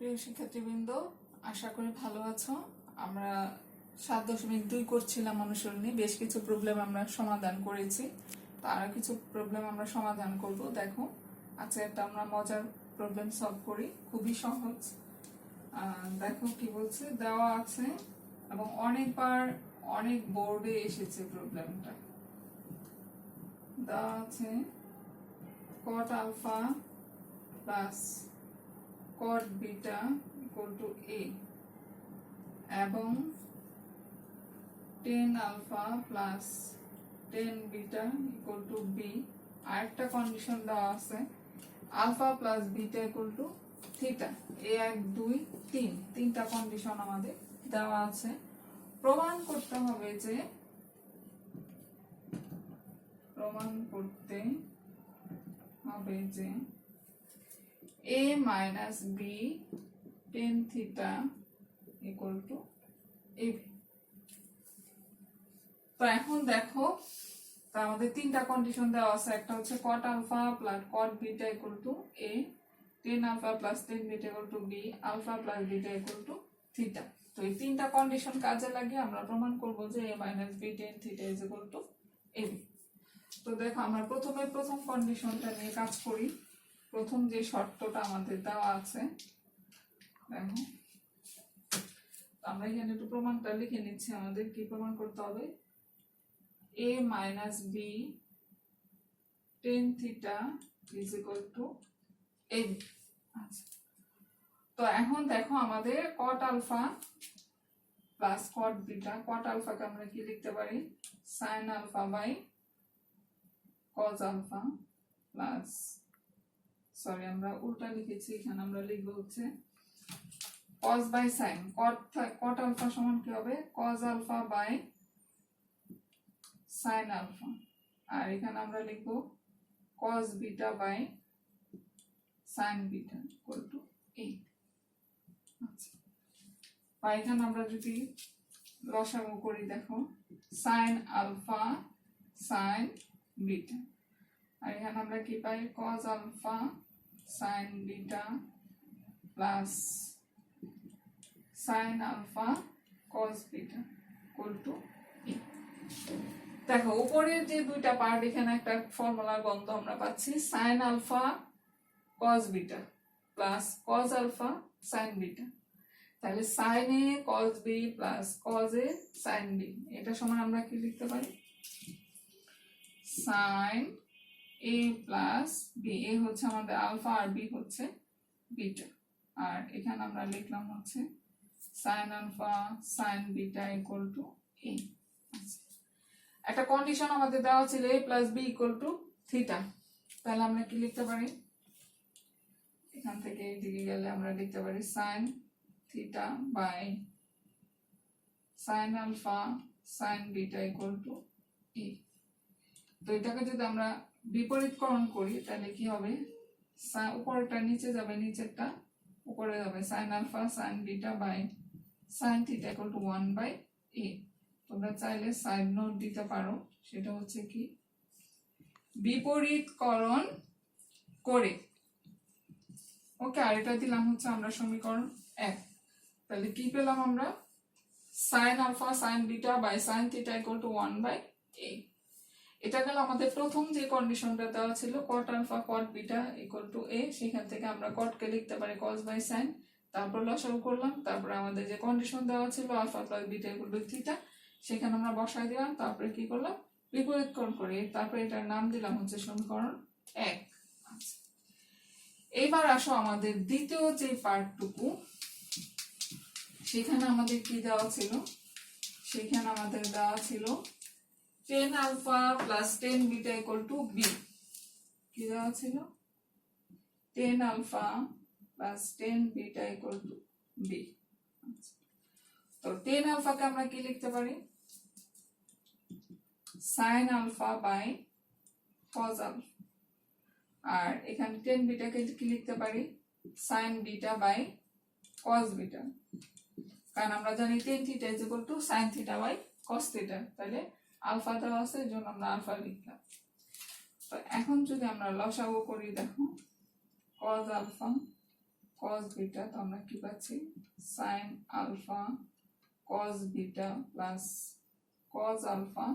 প্রিয় শিক্ষার্থীবৃন্দ, আশা করি ভালো আছো। আমরা 7.2 করছিলাম অনুসরণী। বেশ কিছু প্রবলেম আমরা সমাধান করেছি, তো আরো কিছু প্রবলেম আমরা সমাধান করব। দেখো, আচ্ছা, একটা আমরা মজার প্রবলেম সলভ করি, খুবই সহজ। দেখো কি বলছে, দেওয়া আছে এবং অনেকবার অনেক বোর্ডে এসেছে প্রবলেমটা। দেওয়া আছে cot alpha plus cot beta equal to a এবং tan alpha plus tan beta equal to b। আরেকটা কন্ডিশন দেওয়া আছে alpha plus beta equal to theta। 1 2 3 তিনটা কন্ডিশন আমাদের দেওয়া আছে। প্রমাণ করতে হবে যে a minus b tan theta equal to ab। তো এখন দেখো, তো আমাদের তিনটা কন্ডিশন দেওয়া আছে। একটা হচ্ছে cot alpha plus cot beta equal to a, tan alpha plus tan beta equal to b, alpha plus beta equal to theta। তো এই তিনটা কন্ডিশন কাজে লাগিয়ে আমরা প্রমাণ করব যে a minus b tan theta is equal to ab। তো দেখো, আমরা প্রথম কন্ডিশনটা নিয়ে কাজ করি। প্রথম যে শর্তটা আমাদের দেওয়া আছে, দেখো আমরা এখানে একটু প্রমাণটা লিখে নিচ্ছি। আমাদের কি প্রমাণ করতে হবে? a minus b tan theta is equal to ab। আচ্ছা, তো এখন দেখো আমাদের cot alpha plus cot beta, cot alpha কে আমরা কি লিখতে পারি? sin alpha by cos alpha plus, sorry আমরা উল্টা লিখেছি, এখানে আমরা লিখব হচ্ছে cos by sin। cot alpha সমান কি হবে? cos alpha by sin alpha। আর এখানে আমরা লিখব cos beta by sin beta equal to a। আচ্ছা, বা এখানে আমরা যদি লসাগু করি, দেখো sin alpha sin beta, আর এখানে আমরা কি পাই? cos alpha sin beta plus sin alpha cos beta equal to a। দেখো, উপরের যে দুইটা পার্ট, এখানে একটা ফর্মুলার গন্ধ আমরা পাচ্ছি, sin alpha cos beta plus cos alpha sin beta। তাহলে sin a cos b plus cos a sin b, এটা সমান আমরা কি লিখতে পারি? sin a plus b, a হচ্ছে আমাদের আলফা আর b হচ্ছে বিটা। আর এখানে আমরা লিখলাম হচ্ছে sin alpha sin beta equal to a। একটা কন্ডিশন আমাদের দেওয়া ছিল a plus b equal to theta। তাহলে আমরা কি লিখতে পারি? এখান থেকে এইদিকে গেলে আমরা লিখতে পারি sin theta by sin alpha sin beta equal to a। তো এটাকে যদি আমরা বিপরীতকরণ করি, তাহলে কি হবে? উপরেরটা নিচে যাবে, নিচেরটা উপরে যাবে। sin alpha sin beta by sin theta equal to 1 by a। তোমরা চাইলে সাইড নোট দিতে পারো, সেটা হচ্ছে কি বিপরীতকরণ করে। ওকে, আর এটা দিলাম হচ্ছে আমরা সমীকরণ 1। তাহলে কি পেলাম আমরা? sin alpha sin beta by sin theta equal to 1 by a। এটা গেল আমাদের প্রথম যে কন্ডিশনটা দেওয়া ছিল, cot alpha cot beta equal to a। সেখান থেকে আমরা cot কে লিখতে পারি cos by sin, তারপর লসাগু করলাম, তারপর আমাদের যে কন্ডিশন দেওয়া ছিল alpha plus beta equal to theta, সেখানে আমরা বসাই দিলাম। তারপরে কি করলাম? বিপরীতকরণ করে, তারপরে এটার নাম দিলাম হচ্ছে সমীকরণ 1। আচ্ছা, এইবার আসো আমাদের দ্বিতীয় যে পার্টটুকু, সেখানে আমাদের কি দেওয়া ছিল? সেখানে আমাদের দেওয়া ছিল tan alpha plus tan beta equal to b। কি দেওয়া ছিল? tan alpha plus tan beta equal to b। তো tan alpha কে আমরা কি লিখতে পারি? sin alpha by cos alpha। আর এখানে tan beta কে কি লিখতে পারি? sin beta by cos beta। কারণ আমরা জানি tan theta is equal to sin theta by cos theta। তাহলে আলফা দেওয়া আছে, এর জন্য আমরা আলফা লিখলাম। তো এখন যদি আমরা লসাগু করি, দেখো cos alpha cos বিটা, তো আমরা কি পাচ্ছি sin alpha cos beta plus cos alpha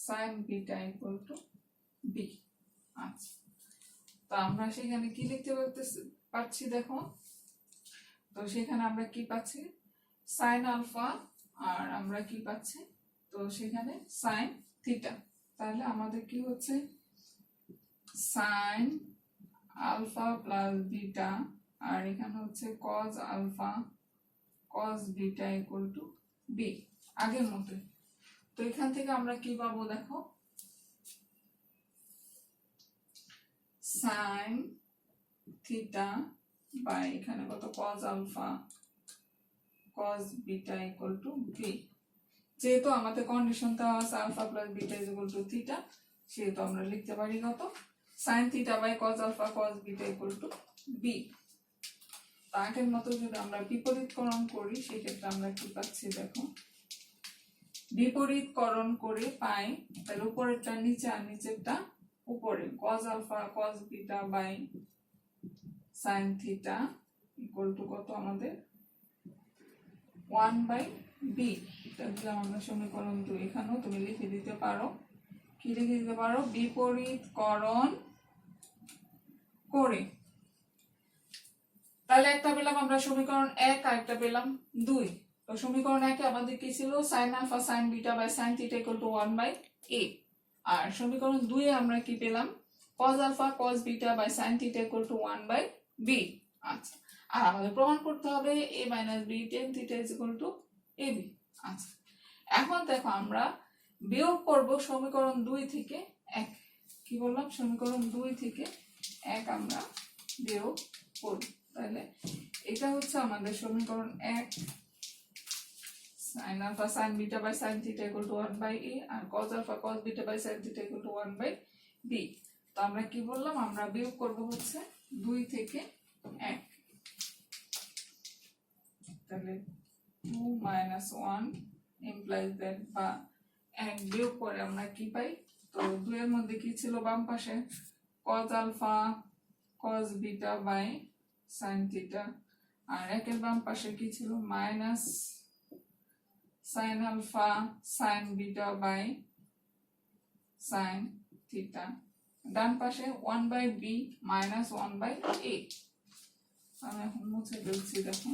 sin beta equal to B. আচ্ছা, তো আমরা সেখানে কি লিখতে পারছি দেখো, তো সেখানে আমরা কি পাচ্ছি sin আলফা আর আমরা কি পাচ্ছি, তো সেখানে sin থিটা, তাহলে আমাদের কি হচ্ছে sin আলফা প্লাস বিটা আর এখানে হচ্ছে cos alpha cos beta equal to B, আগের মতো। তো এখান থেকে আমরা কি পাবো দেখো, sin থিটা বাই এখানে কত cos alpha cos beta equal to B. যেহেতু আমাদের কন্ডিশন দেওয়া আছে alpha plus beta is equal to theta, সেহেতু আমরা লিখতে পারি কত sin theta by cos alpha cos beta equal to B. আগের মতো যদি আমরা বিপরীতকরণ করি সেক্ষেত্রে আমরা কি পাচ্ছি দেখো, বিপরীতকরণ করে পাই তাহলে উপরেরটা নিচে আর নিচেরটা উপরে, cos alpha cos beta by sin theta equal to কত আমাদের 1/b। এটা দিলাম আমরা সমীকরণ 2। এখানেও তুমি লিখে দিতে পারো, কি লিখে দিতে পারো, বিপরীতকরণ করে। তাহলে একটা পেলাম আমরা সমীকরণ 1 আর একটা পেলাম 2। তো সমীকরণ 1 এ আমাদের কি ছিল sin alpha sin beta by sin theta equal to 1/a, আর সমীকরণ 2 এ আমরা কি পেলাম cos alpha cos beta by sin theta equal to 1/b। আচ্ছা, আর আমাদের প্রমাণ করতে হবে a - b tan theta is equal two ab। আচ্ছা, এখন দেখো আমরা বিয়োগ করব সমীকরণ 2 থেকে 1। কি বললাম, সমীকরণ 2 থেকে 1 আমরা বিয়োগ করব। তাহলে এটা হচ্ছে আমাদের সমীকরণ 1, sin alpha sin beta by sin theta equal to 1/a আর cos alpha cos beta by sin theta equal to 1/b। তো আমরা কি বললাম, আমরা বিয়োগ করব হচ্ছে 2 থেকে 1। তাহলে 2 - 1 implies that, বা 1 বিয়োগ করে আমরা কি পাই, তো 2 এর মধ্যে কি ছিল বাম পাশে cos alpha cos beta by sin theta, আর 1 এর বাম পাশে কি ছিল minus sin alpha sin beta by sin theta, ডান পাশে 1/b মাইনাস 1/a। আমি এখন মুছে ফেলছি দেখো,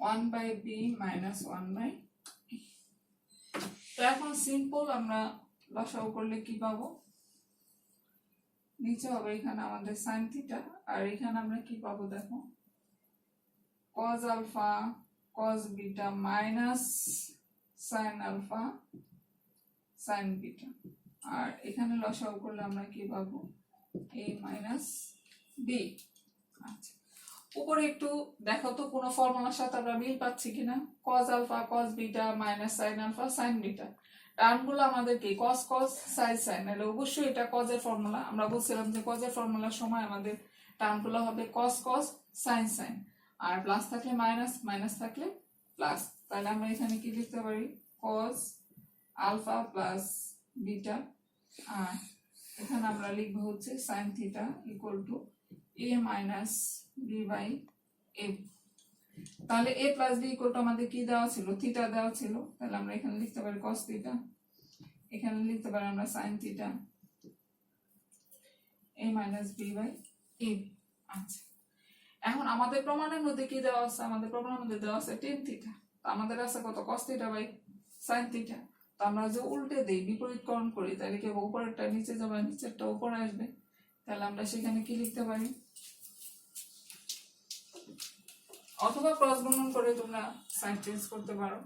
1/b মাইনাস 1/a। তো এখন সিম্পল আমরা লসাগু করলে কি পাবো, নিচে হবে এখানে আমাদের sin থিটা আর এখানে আমরা কি পাবো দেখো cos alpha cos beta minus sin alpha sin beta, আর এখানে লসাগু করলে আমরা কি পাবো a - b। আচ্ছা, উপরে একটু দেখো তো কোন ফর্মুলার সাথে আমরা মিল পাচ্ছি কিনা, cos alpha cos beta minus sin alpha sin beta, টার্মগুলো আমাদের কি cos cos sin sin, তাহলে অবশ্যই এটা cos এর ফর্মুলা। আমরা বলছিলাম যে cos এর ফর্মুলার সময় আমাদের টার্মগুলো হবে cos cos sin sin, আর প্লাস থাকলে মাইনাস মাইনাস থাকলে প্লাস। তাহলে আমরা এখানে কি লিখতে পারি cos আলফা প্লাস বিটা, আর এখানে আমরা লিখবো হচ্ছে sin theta equal to a - b by a। তাহলে a plus b equal to আমাদের কি দেওয়া ছিল, থিটা দেওয়া ছিল, তাহলে আমরা এখানে লিখতে পারি cos থিটা, এখানে লিখতে পারি আমরা sin theta a - b by a। আচ্ছা, এখন আমাদের প্রমাণের মধ্যে কি দেওয়া আছে, আমাদের প্রমাণের মধ্যে দেওয়া আছে tan থিটা, তো আমাদের আছে কত cos theta by sin theta. তো আমরা যে উল্টে দেই বিপরীতকরণ করি, তাহলে কি উপরেরটা নিচে যাবে নিচেরটা উপরে আসবে, তাহলে আমরা সেখানে কি লিখতে পারি, অথবা ক্রস গুণন করে তোমরা সাইন চেঞ্জ করতে পারো।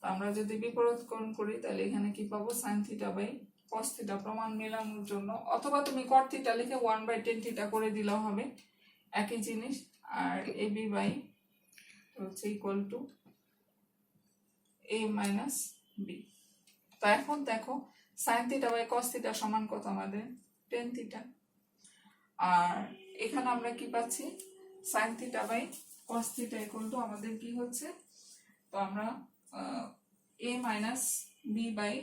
তো আমরা যদি বিপরীতকরণ করি তাহলে এখানে কি পাবো sin theta by cos theta প্রমাণ মেলানোর জন্য, অথবা তুমি cot থিটা লিখে 1/tan থিটা করে দিলেও হবে, একই জিনিস। আর ab বাই হচ্ছে ইকুয়াল টু a - b। তো এখন দেখো sin theta by cos theta সমান কত আমাদের tan থিটা, আর এখানে আমরা কি পাচ্ছি sin theta by cos theta equal to আমাদের কি হচ্ছে, তো আমরা a - b বাই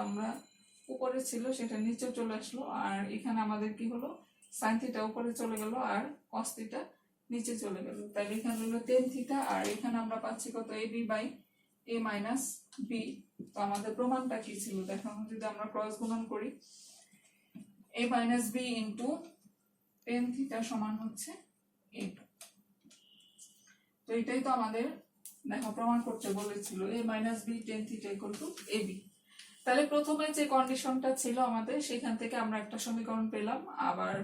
আমরা উপরে ছিল সেটা নিচে চলে আসলো, আর এখানে আমাদের কি হলো সাইন থিটা উপরে চলে গেল আর কস থিটা নিচে চলে গেল। তাহলে এখানে হলো টেন থিটা, আর এখানে আমরা পাচ্ছি কত A B by A minus B. তো আমাদের প্রমাণটা কি ছিল দেখো, যদি আমরা ক্রস গুণন করি A minus B into tan theta সমান হচ্ছে এ টু। তো এটাই তো আমাদের দেখো প্রমাণ করতে বলেছিল, A minus B tan theta equal to A B. তাহলে প্রথমে যে কন্ডিশনটা ছিল আমাদের সেখান থেকে আমরা একটা সমীকরণ পেলাম, আবার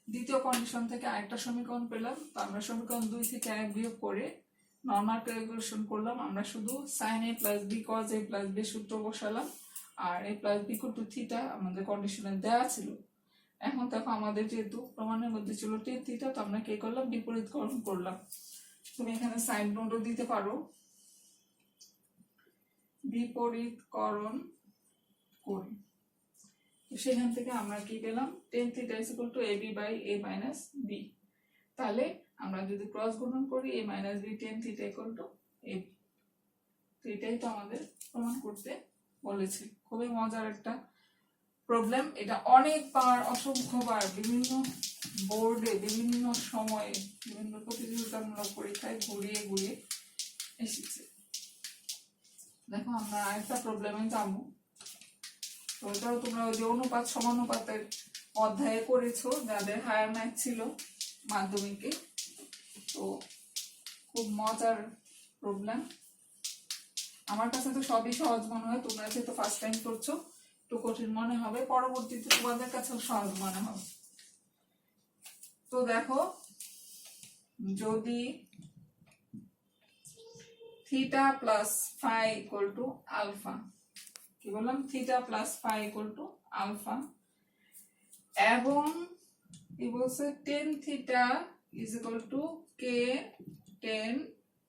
দ্বিতীয় কন্ডিশন থেকে আরেকটা সমীকরণ পেলাম। তো আমরা সমীকরণ 2 থেকে 1 বিয়োগ করে নর্মাল ক্যালকুলেশন করলাম। আমরা শুধু sine A plus B cos A plus B সূত্র বসালাম, আর A plus B equal to theta আমাদের কন্ডিশনে দেওয়া ছিল। এখন দেখো আমাদের যেহেতু প্রমাণের মধ্যে ছিল টেন থিটা, তো আমরা কি করলাম বিপরীতকরণ করলাম। তুমি এখানে সাইন নোটও দিতে পারো, বিপরীতকরণ করি। সেখান থেকে আমরা কি পেলাম tan theta is equal to A B by A minus B. তাহলে আমরা যদি ক্রস গুণন করি A minus B tan theta equal to A B. তো এটাই তো আমাদের প্রমাণ করতে বলেছে। খুবই মজার একটা প্রবলেম, এটা অনেকবার অসংখ্যবার বিভিন্ন বোর্ডে বিভিন্ন সময়ে বিভিন্ন প্রতিযোগিতামূলক পরীক্ষায় ঘুরিয়ে ঘুরিয়ে এসেছে। দেখো আমরা আরেকটা প্রবলেমে যাবো। তো এটাও তোমরা ওই যে অনুপাত সমানুপাতের অধ্যায়ে করেছো যাদের হায়ার ম্যাথ ছিল মাধ্যমিকে। তো খুব মজার প্রবলেম, আমার কাছে তো সবই সহজ মনে হয়, তোমরা যেহেতু ফার্স্ট টাইম করছো একটু কঠিন মনে হবে, পরবর্তীতে তোমাদের কাছেও সহজ মনে হবে। তো দেখো, যদি theta plus phi equal to alpha, কি বললাম theta plus phi equal to alpha, এবং কি বলছে tan theta is equal to K tan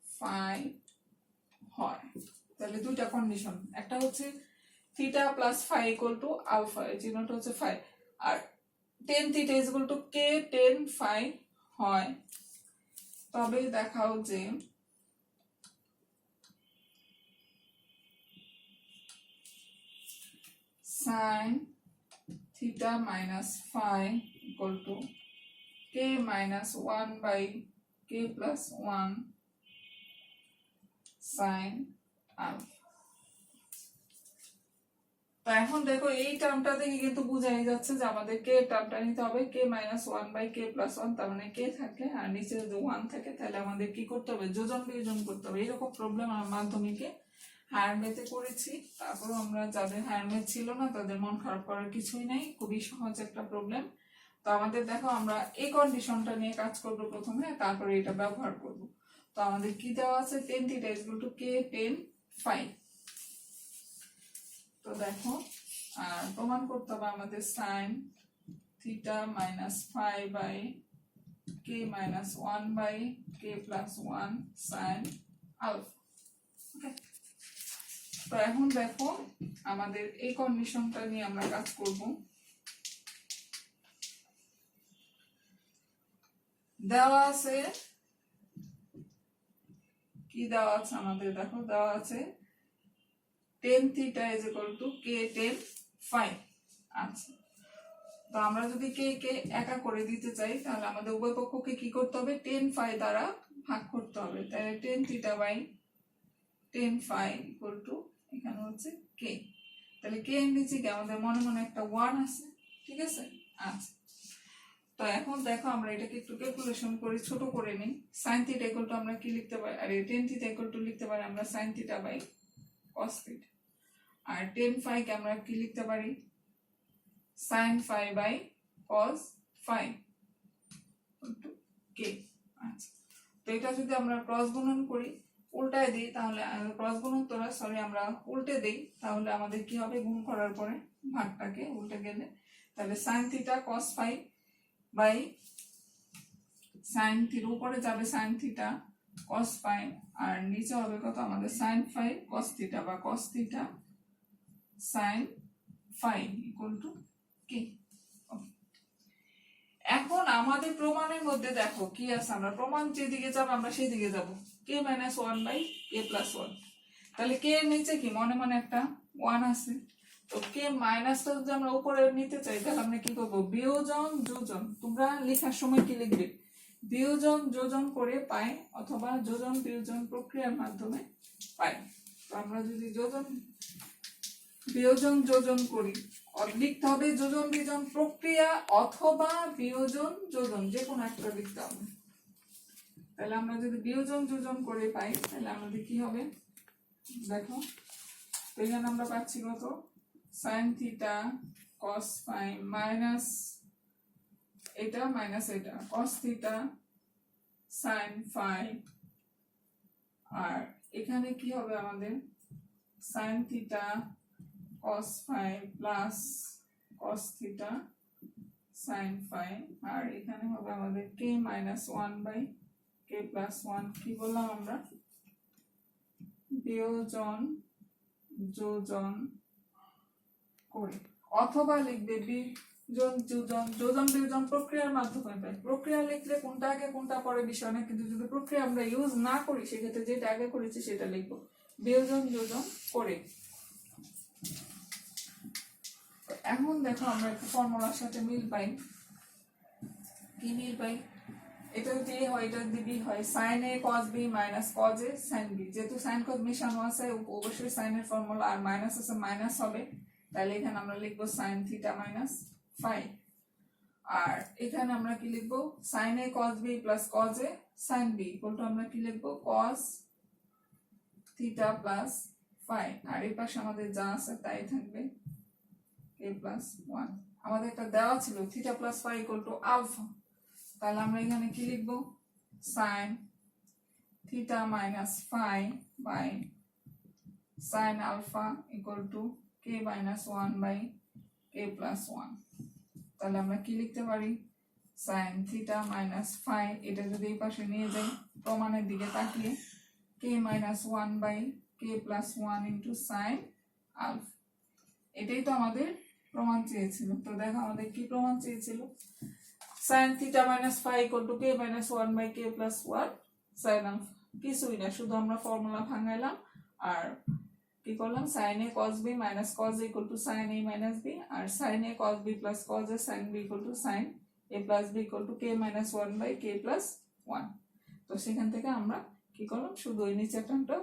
phi হয়। তাহলে দুইটা কন্ডিশন, একটা হচ্ছে theta plus phi equal to alpha, এই চিহ্নটা হচ্ছে ফাই, আর tan theta is equal to K tan phi হয়, তবে দেখাও যে sine theta minus phi equal to k minus 1 by K plus 1 sine alpha. তো এখন দেখো এই টার্মটা থেকে কিন্তু বোঝাই যাচ্ছে যে আমাদের কে টার্মটা নিতে হবে কে মাইনাস 1 বাই কে প্লাস 1, তার মানে কে থাকে আর নিচে যদি 1 থাকে তাহলে আমাদের কি করতে হবে যোজন বিয়োজন করতে হবে। এরকম প্রবলেম আমরা মাধ্যমিকে হায়ার ম্যাথে করেছি, তারপর আমরা যাদের হায়ার ম্যাথ ছিল না তাদের মন খারাপ করার কিছুই নাই, খুবই সহজ একটা প্রবলেম। তো আমাদের দেখো আমরা এই কন্ডিশনটা নিয়ে কাজ করব প্রথমে, তারপরে এটা ব্যবহার করব। তো আমাদের কি দেওয়া আছে tan theta is equal to K tan phi. তো দেখো আর প্রমাণ করতে হবে আমাদের sine theta minus phi by K minus 1 by K plus 1 sine alpha. Okay, তো এখন দেখো আমাদের এই কন্ডিশনটা নিয়ে আমরা কাজ করব। দেওয়া আছে কি দেওয়া আছে আমাদের দেখো দেওয়া আছে tan theta is equal to K tan phi. আচ্ছা, তো আমরা যদি কে কে একা করে দিতে চাই তাহলে আমাদের উভয় পক্ষকে কি করতে হবে টেন ফাই দ্বারা ভাগ করতে হবে। তাহলে tan theta by tan phi equal to এখানে হচ্ছে কে। তাহলে কে এর নিচে কি আমাদের মনে মনে একটা 1 আছে, ঠিক আছে। আচ্ছা, তো এখন দেখো আমরা এটাকে একটু ক্যালকুলেশন করে ছোট করে নিই। সাইন থিটা ইকুয়াল টু আমরা কি লিখতে পারি, আর টেন থিটা ইকুয়াল টু লিখতে পারি আমরা sine theta by cos theta, আর টেন ফাই কে আমরা কি লিখতে পারি sine phi by cos phi কে। আচ্ছা, তো এটা যদি আমরা ক্রস গুণন করি উল্টায় দিই তাহলে ক্রস গুণন তোরা সরি আমরা উল্টে দেই তাহলে আমাদের কি হবে গুণ করার পরে ভাগটাকে উল্টে গেলে, তাহলে sine theta cos phi by sine theta উপরে যাবে সাইন থিটা কস ফাই, আর নিচে হবে কত আমাদের সাইন ফাই কস থিটা বা cos theta sine phi equal to K. এখন আমাদের প্রমাণের মধ্যে দেখো কি আছে, আমরা প্রমাণ যেদিকে যাব আমরা সেই দিকে যাব কে মাইনাস 1 বাই কে প্লাস 1। তাহলে কে এর নিচে কি মনে মনে একটা 1 আছে, তো কে মাইনাসটা যদি আমরা উপরে নিতে চাই তাহলে আমরা কি করবো, বিয়োজন যোজন। তোমরা লেখার সময় কি লিখবে, বিয়োজন যোজন করে পাই অথবা যোজন বিয়োজন প্রক্রিয়ার মাধ্যমে পাই। তো আমরা যদি বিয়োজন যোজন করি, লিখতে হবে যোজন বিয়োজন প্রক্রিয়া অথবা বিয়োজন যোজন, যে কোনো একটা লিখতে হবে। তাহলে আমরা যদি বিয়োজন যোজন করে পাই তাহলে আমাদের কি হবে দেখো, তো এখানে আমরা পাচ্ছি কত, sine theta cos phi minus এটা মাইনাস এটা কস থিটা সাইন ফাই, আর এখানে কি হবে আমাদের sine theta cos phi plus cos theta sine phi, আর এখানে হবে আমাদের K minus one by K plus one. কি বললাম আমরা, বিয়োজন যোজন করে অথবা লিখবে বিয়োজন যোজন, যোজন বিয়োজন প্রক্রিয়ার মাধ্যমে পাই। প্রক্রিয়া লিখলে কোনটা আগে কোনটা পরে বিষয় না, কিন্তু যদি প্রক্রিয়া আমরা ইউজ না করি সেক্ষেত্রে যেটা আগে করেছি সেটা লিখবো, বিয়োজন যোজন করে। এখন দেখো আমরা একটা ফর্মুলার সাথে মিল পাই। কি মিল পাই, এটা যদি এ হয় এটা যদি বি হয়, sine a cos b minus cos a sine b. যেহেতু সাইন কজ মেশানো আছে অবশ্যই সাইনের ফর্মুলা, আর মাইনাস আছে মাইনাস হবে, তাহলে এখানে আমরা লিখবো সাইন থিটা মাইনাস ফাই। আর এখানে আমরা কি লিখবো, sine a cos b plus cos a sine b equal to আমরা কি লিখবো, কস থিটা প্লাস ফাই। আর এই পাশে আমাদের যা আছে তাই থাকবে কে প্লাস ওয়ান। আমাদের একটা দেওয়া ছিল theta plus phi equal to alpha, তাহলে আমরা এখানে কি লিখবো, sine theta minus phi by sine alpha equal to k minus one by K plus one. তাহলে আমরা কি লিখতে পারি, সাইন থিটা মাইনাস ফাই, এটা যদি এই পাশে নিয়ে যাই প্রমাণের দিকে তাকিয়ে, K minus one by K plus one into sine alpha. এটাই তো আমাদের প্রমাণ চেয়েছিল। তো দেখো আমাদের কি প্রমাণ চেয়েছিল, sin theta minus phi equal to k minus 1 by k plus 1 sin alpha। কিছুই না, শুধু আমরা ফর্মুলা ভাঙাইলাম আর কি করলাম, sin a cos b minus cos a equal to sin a minus b, R sin a cos b plus cos a sin b equal to sin a plus b equal to k minus 1 by k plus 1। তো সেখান থেকে আমরা কি করলাম, শুধু ওই নিচের টার্মটা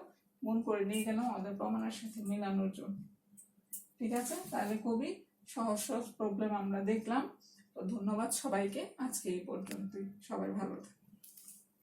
গুণ করে নিয়ে গেলাম আমাদের প্রমাণের সাথে মেলানোর জন্য। ঠিক আছে, তাহলে খুবই সহজ সহজ প্রবলেম আমরা দেখলাম। তো ধন্যবাদ সবাইকে, আজকে এই পর্যন্তই, সবাই ভালো থাকবেন।